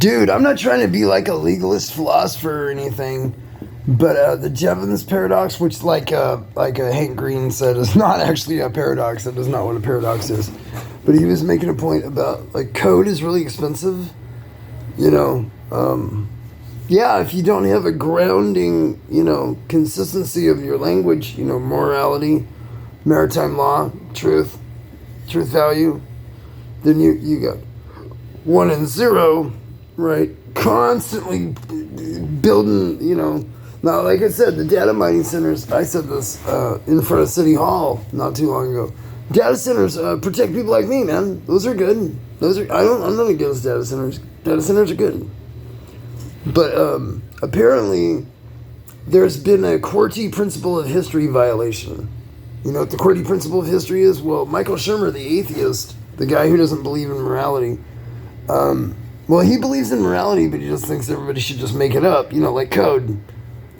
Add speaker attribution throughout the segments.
Speaker 1: Dude, I'm not trying to be like a legalist philosopher or anything, but the Jevons paradox, which like Hank Green said, is not actually a paradox. That is not what a paradox is. But he was making a point about like code is really expensive. You know, yeah, if you don't have a grounding, consistency of your language, morality, maritime law, truth value, then you got 1 and 0, right? Constantly building, Now, like I said, the data mining centers, I said this in front of City Hall not too long ago. Data centers protect people like me, man. Those are good. I'm not against data centers. Data centers are good. But apparently, there's been a QWERTY principle of history violation. You know what the QWERTY principle of history is? Well, Michael Shermer, the atheist, the guy who doesn't believe in morality, well, he believes in morality, but he just thinks everybody should just make it up, like code,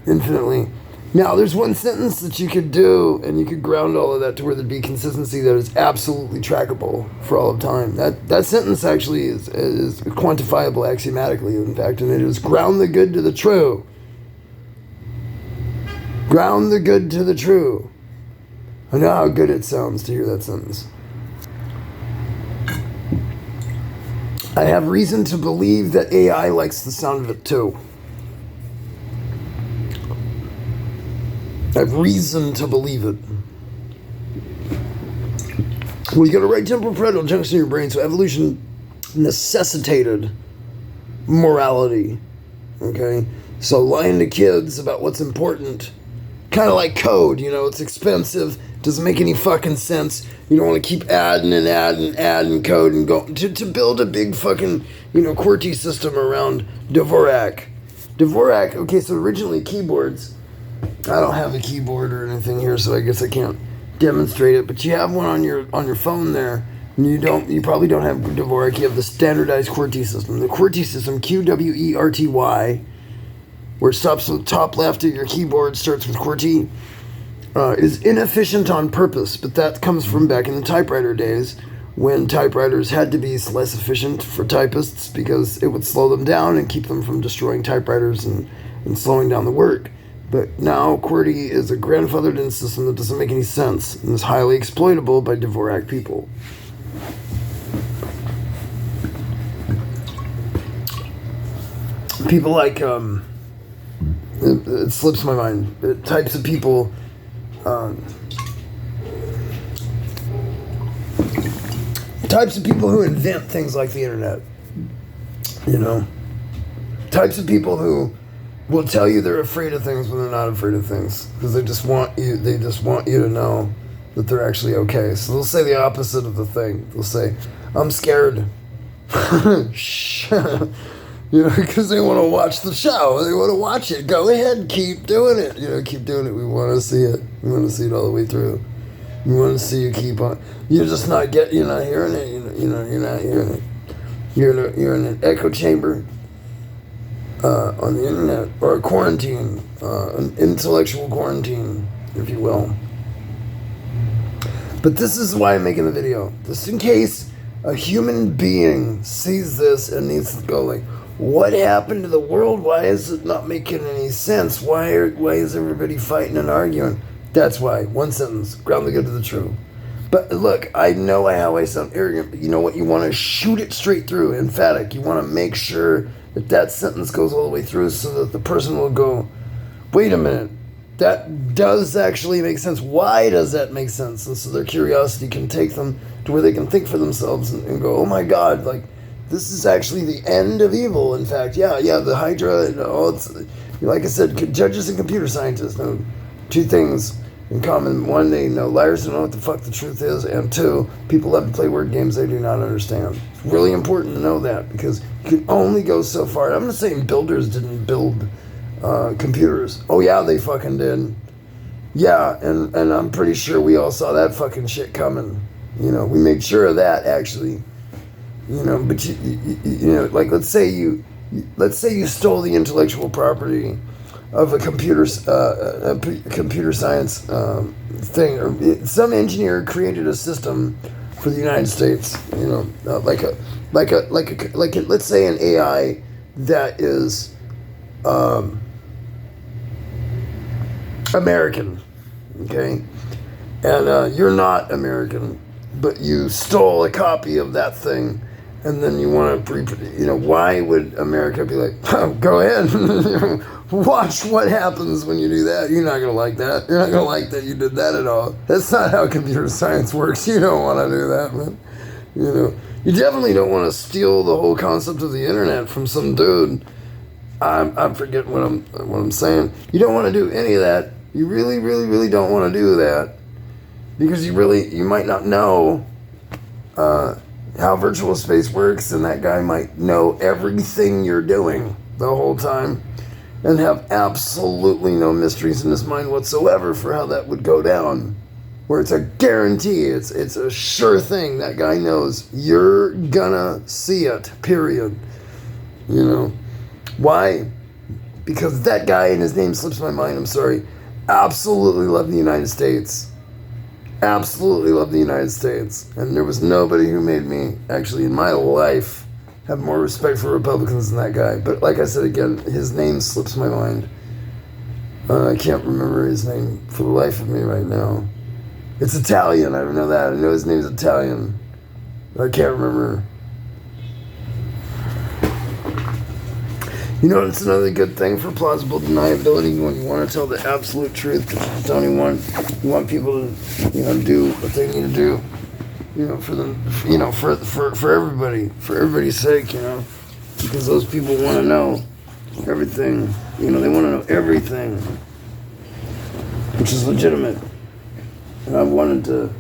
Speaker 1: infinitely. Now, there's one sentence that you could do, and you could ground all of that to where there'd be consistency that is absolutely trackable for all of time. That sentence actually is quantifiable axiomatically, in fact, and it is ground the good to the true. Ground the good to the true. I know how good it sounds to hear that sentence. I have reason to believe that AI likes the sound of it too. I have reason to believe it. Well, you got a right temporal parietal junction in your brain, so evolution necessitated morality. Okay? So lying to kids about what's important, kind of like code, it's expensive, doesn't make any fucking sense. You don't want to keep adding code and go to build a big fucking, QWERTY system around Dvorak. Dvorak, okay, so originally keyboards, I don't have a keyboard or anything here, so I guess I can't demonstrate it, but you have one on your phone there, and you probably don't have Dvorak, you have the standardized QWERTY system. The QWERTY system, QWERTY, where it stops at the top left of your keyboard, starts with QWERTY, is inefficient on purpose, but that comes from back in the typewriter days when typewriters had to be less efficient for typists because it would slow them down and keep them from destroying typewriters and slowing down the work. But now QWERTY is a grandfathered in system that doesn't make any sense and is highly exploitable by Dvorak people. People like, it slips my mind, types of people, types of people who invent things like the internet, types of people who will tell you they're afraid of things when they're not afraid of things because they just want you to know that they're actually okay. So they'll say the opposite of the thing. They'll say, I'm scared. Because they want to watch the show. They want to watch it. Go ahead, keep doing it. Keep doing it. We want to see it. We want to see it all the way through. We want to see you keep on. You're just not you're not hearing it. You're not hearing it. You're in an echo chamber on the internet, or a quarantine, an intellectual quarantine, if you will. But this is why I'm making the video. Just in case a human being sees this and needs to go like, what happened to the world? Why is it not making any sense? Why is everybody fighting and arguing? That's why. One sentence. Ground the good to the true. But look, I know how I sound arrogant, but you know what? You want to shoot it straight through, emphatic. You want to make sure that sentence goes all the way through so that the person will go, wait a minute, that does actually make sense. Why does that make sense? And so their curiosity can take them to where they can think for themselves and go, oh my God, like, this is actually the end of evil. In fact, yeah, the Hydra, it's, like I said, judges and computer scientists know two things in common. One, they know liars don't know what the fuck the truth is, and two, people love to play word games they do not understand. It's really important to know that because you can only go so far. I'm not saying builders didn't build computers. Oh yeah, they fucking did. Yeah, and I'm pretty sure we all saw that fucking shit coming. We made sure of that actually. But you like let's say you stole the intellectual property of a computer science thing, or some engineer created a system for the United States. Let's say an AI that is American, okay? And you're not American, but you stole a copy of that thing, and then you want to, why would America be like, oh, go ahead, watch what happens when you do that. You're not going to like that. You're not going to like that you did that at all. That's not how computer science works. You don't want to do that, man. You definitely don't want to steal the whole concept of the internet from some dude. I'm forgetting what I'm saying. You don't want to do any of that. You really, really, really don't want to do that, because you might not know how virtual space works, and that guy might know everything you're doing the whole time and have absolutely no mysteries in his mind whatsoever for how that would go down. Where it's a guarantee, it's a sure thing. That guy knows you're gonna see it, period. Why? Because that guy, and his name slips my mind, I'm sorry, absolutely loved the United States. Absolutely loved the United States. And there was nobody who made me, actually, in my life, have more respect for Republicans than that guy. But like I said again, his name slips my mind. I can't remember his name for the life of me right now. It's Italian, I know that. I know his name's Italian. I can't remember. It's another good thing for plausible deniability when you want to tell the absolute truth. Because you want people to, do what they need to do. For them, for everybody, for everybody's sake, because those people want to know everything. They want to know everything, which is legitimate. And I've wanted to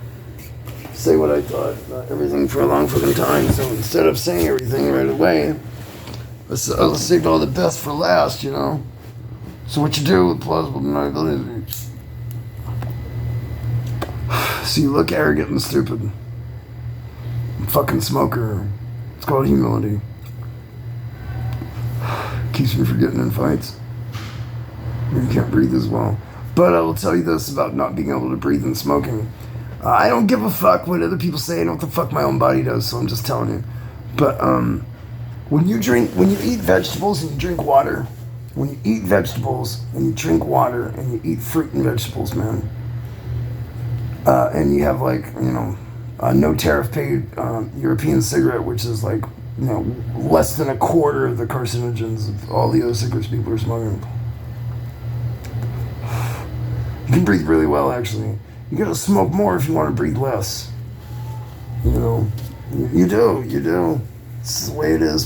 Speaker 1: say what I thought about everything for a long fucking time. So instead of saying everything right away, let's save all the best for last, So what you do with plausible deniability? So you look arrogant and stupid. Fucking smoker. It's called humility. Keeps me from getting in fights. You can't breathe as well. But I will tell you this about not being able to breathe and smoking. I don't give a fuck what other people say. I know what the fuck my own body does, so I'm just telling you. But when you eat vegetables and you drink water, when you eat vegetables and you drink water and you eat fruit and vegetables, man, and you have no tariff paid European cigarette, which is less than a quarter of the carcinogens of all the other cigarettes people are smoking. You can breathe really well, actually. You gotta smoke more if you want to breathe less. You do. It's the way it is.